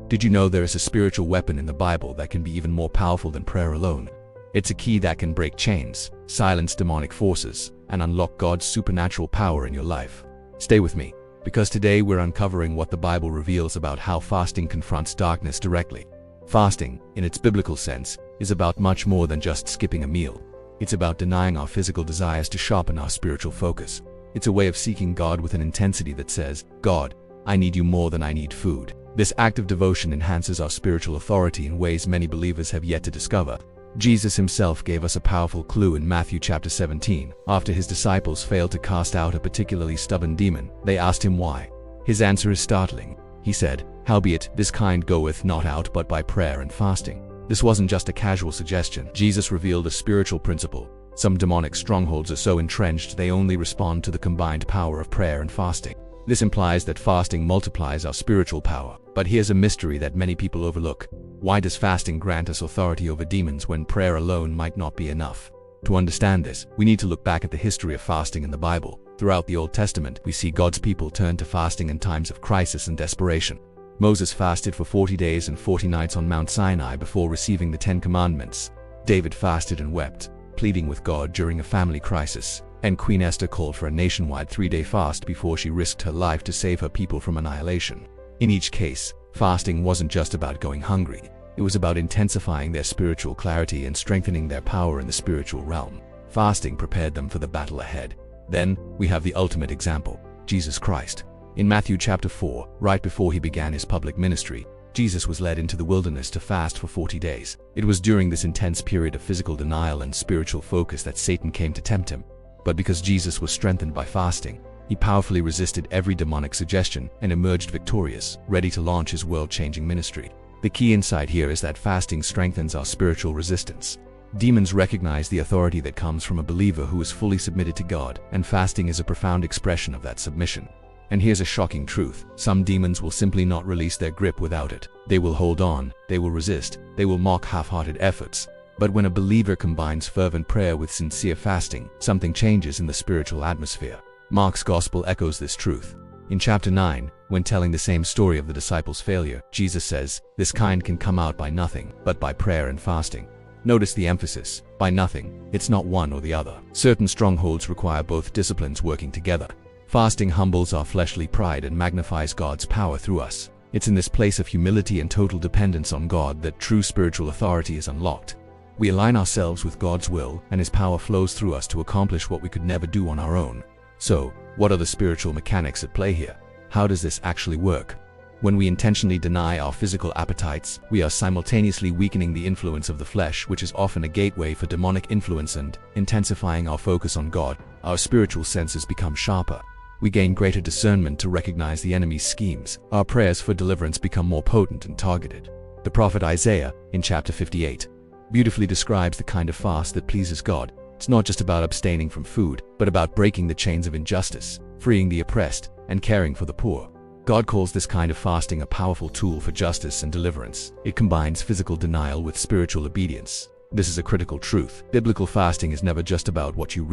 Did you know there is a spiritual weapon in the Bible that can be even more powerful than prayer alone? It's a key that can break chains, silence demonic forces, and unlock God's supernatural power in your life. Stay with me, because today we're uncovering what the Bible reveals about how fasting confronts darkness directly. Fasting, in its biblical sense, is about much more than just skipping a meal. It's about denying our physical desires to sharpen our spiritual focus. It's a way of seeking God with an intensity that says, "God, I need you more than I need food." This act of devotion enhances our spiritual authority in ways many believers have yet to discover. Jesus himself gave us a powerful clue in Matthew chapter 17. After his disciples failed to cast out a particularly stubborn demon, they asked him why. His answer is startling. He said, "Howbeit, this kind goeth not out but by prayer and fasting." This wasn't just a casual suggestion. Jesus revealed a spiritual principle. Some demonic strongholds are so entrenched they only respond to the combined power of prayer and fasting. This implies that fasting multiplies our spiritual power. But here's a mystery that many people overlook. Why does fasting grant us authority over demons when prayer alone might not be enough? To understand this, we need to look back at the history of fasting in the Bible. Throughout the Old Testament, we see God's people turn to fasting in times of crisis and desperation. Moses fasted for 40 days and 40 nights on Mount Sinai before receiving the 10 Commandments. David fasted and wept, pleading with God during a family crisis. And Queen Esther called for a nationwide 3-day fast before she risked her life to save her people from annihilation. In each case, fasting wasn't just about going hungry. It was about intensifying their spiritual clarity and strengthening their power in the spiritual realm. Fasting prepared them for the battle ahead. Then, we have the ultimate example, Jesus Christ. In Matthew chapter 4, right before he began his public ministry, Jesus was led into the wilderness to fast for 40 days. It was during this intense period of physical denial and spiritual focus that Satan came to tempt him. But because Jesus was strengthened by fasting, he powerfully resisted every demonic suggestion and emerged victorious, ready to launch his world-changing ministry. The key insight here is that fasting strengthens our spiritual resistance. Demons recognize the authority that comes from a believer who is fully submitted to God, and fasting is a profound expression of that submission. And here's a shocking truth. Some demons will simply not release their grip without it. They will hold on, they will resist, they will mock half-hearted efforts. But when a believer combines fervent prayer with sincere fasting, something changes in the spiritual atmosphere. Mark's gospel echoes this truth. In chapter 9, when telling the same story of the disciples' failure, Jesus says, "This kind can come out by nothing, but by prayer and fasting." Notice the emphasis, by nothing. It's not one or the other. Certain strongholds require both disciplines working together. Fasting humbles our fleshly pride and magnifies God's power through us. It's in this place of humility and total dependence on God that true spiritual authority is unlocked. We align ourselves with God's will, and his power flows through us to accomplish what we could never do on our own. So, what are the spiritual mechanics at play here? How does this actually work? When we intentionally deny our physical appetites, we are simultaneously weakening the influence of the flesh, which is often a gateway for demonic influence, and intensifying our focus on God. Our spiritual senses become sharper. We gain greater discernment to recognize the enemy's schemes. Our prayers for deliverance become more potent and targeted. The prophet Isaiah, in chapter 58, beautifully describes the kind of fast that pleases God. It's not just about abstaining from food, but about breaking the chains of injustice, freeing the oppressed, and caring for the poor. God calls this kind of fasting a powerful tool for justice and deliverance. It combines physical denial with spiritual obedience. This is a critical truth. Biblical fasting is never just about what you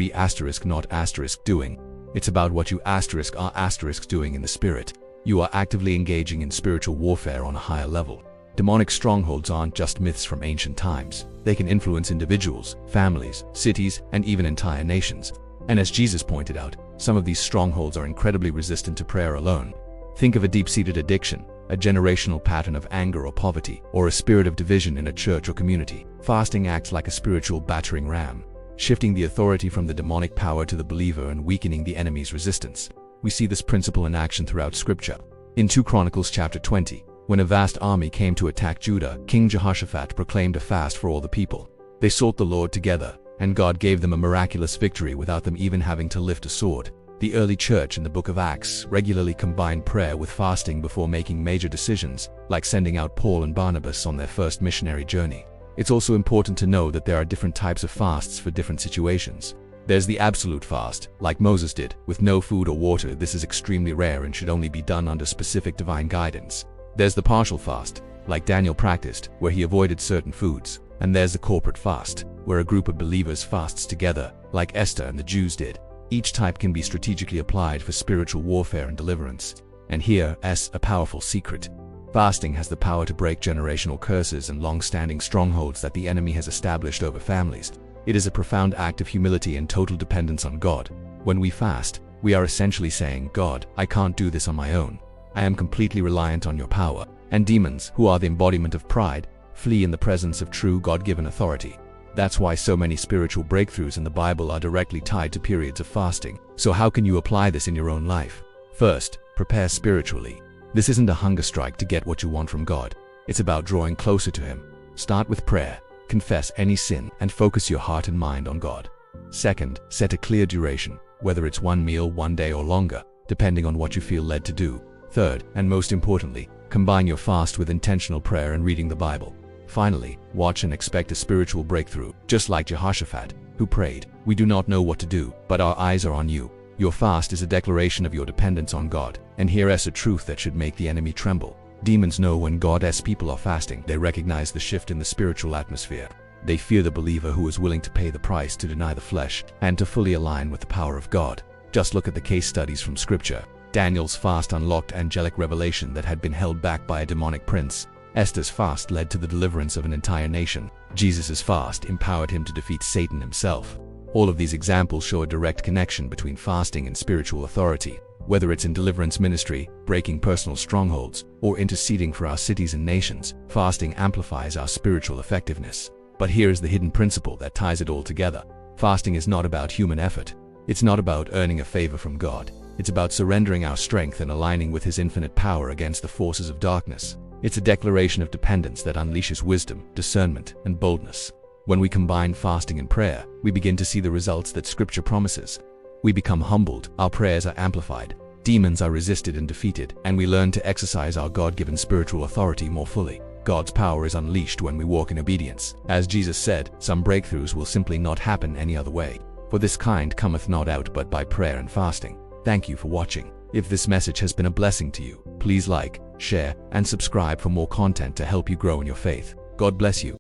not doing. It's about what you are doing in the spirit. You are actively engaging in spiritual warfare on a higher level. Demonic strongholds aren't just myths from ancient times. They can influence individuals, families, cities, and even entire nations. And as Jesus pointed out, some of these strongholds are incredibly resistant to prayer alone. Think of a deep-seated addiction, a generational pattern of anger or poverty, or a spirit of division in a church or community. Fasting acts like a spiritual battering ram, shifting the authority from the demonic power to the believer and weakening the enemy's resistance. We see this principle in action throughout Scripture. In 2 Chronicles chapter 20, when a vast army came to attack Judah, King Jehoshaphat proclaimed a fast for all the people. They sought the Lord together, and God gave them a miraculous victory without them even having to lift a sword. The early church in the book of Acts regularly combined prayer with fasting before making major decisions, like sending out Paul and Barnabas on their first missionary journey. It's also important to know that there are different types of fasts for different situations. There's the absolute fast, like Moses did, with no food or water. This is extremely rare and should only be done under specific divine guidance. There's the partial fast, like Daniel practiced, where he avoided certain foods. And there's the corporate fast, where a group of believers fasts together, like Esther and the Jews did. Each type can be strategically applied for spiritual warfare and deliverance. And here's a powerful secret. Fasting has the power to break generational curses and long-standing strongholds that the enemy has established over families. It is a profound act of humility and total dependence on God. When we fast, we are essentially saying, God, I can't do this on my own. I am completely reliant on your power. And demons, who are the embodiment of pride, flee in the presence of true God-given authority. That's why so many spiritual breakthroughs in the Bible are directly tied to periods of fasting. So how can you apply this in your own life? First, prepare spiritually. This isn't a hunger strike to get what you want from God. It's about drawing closer to Him. Start with prayer, confess any sin, and focus your heart and mind on God. Second, set a clear duration, whether it's one meal, one day, or longer, depending on what you feel led to do. Third, and most importantly, combine your fast with intentional prayer and reading the Bible. Finally, watch and expect a spiritual breakthrough, just like Jehoshaphat, who prayed, "We do not know what to do, but our eyes are on you." Your fast is a declaration of your dependence on God, and here is a truth that should make the enemy tremble. Demons know when God's people are fasting. They recognize the shift in the spiritual atmosphere. They fear the believer who is willing to pay the price to deny the flesh and to fully align with the power of God. Just look at the case studies from Scripture. Daniel's fast unlocked angelic revelation that had been held back by a demonic prince. Esther's fast led to the deliverance of an entire nation. Jesus' fast empowered him to defeat Satan himself. All of these examples show a direct connection between fasting and spiritual authority. Whether it's in deliverance ministry, breaking personal strongholds, or interceding for our cities and nations, fasting amplifies our spiritual effectiveness. But here's the hidden principle that ties it all together. Fasting is not about human effort. It's not about earning a favor from God. It's about surrendering our strength and aligning with His infinite power against the forces of darkness. It's a declaration of dependence that unleashes wisdom, discernment, and boldness. When we combine fasting and prayer, we begin to see the results that Scripture promises. We become humbled, our prayers are amplified, demons are resisted and defeated, and we learn to exercise our God-given spiritual authority more fully. God's power is unleashed when we walk in obedience. As Jesus said, some breakthroughs will simply not happen any other way. For this kind cometh not out but by prayer and fasting. Thank you for watching. If this message has been a blessing to you, please like, share, and subscribe for more content to help you grow in your faith. God bless you.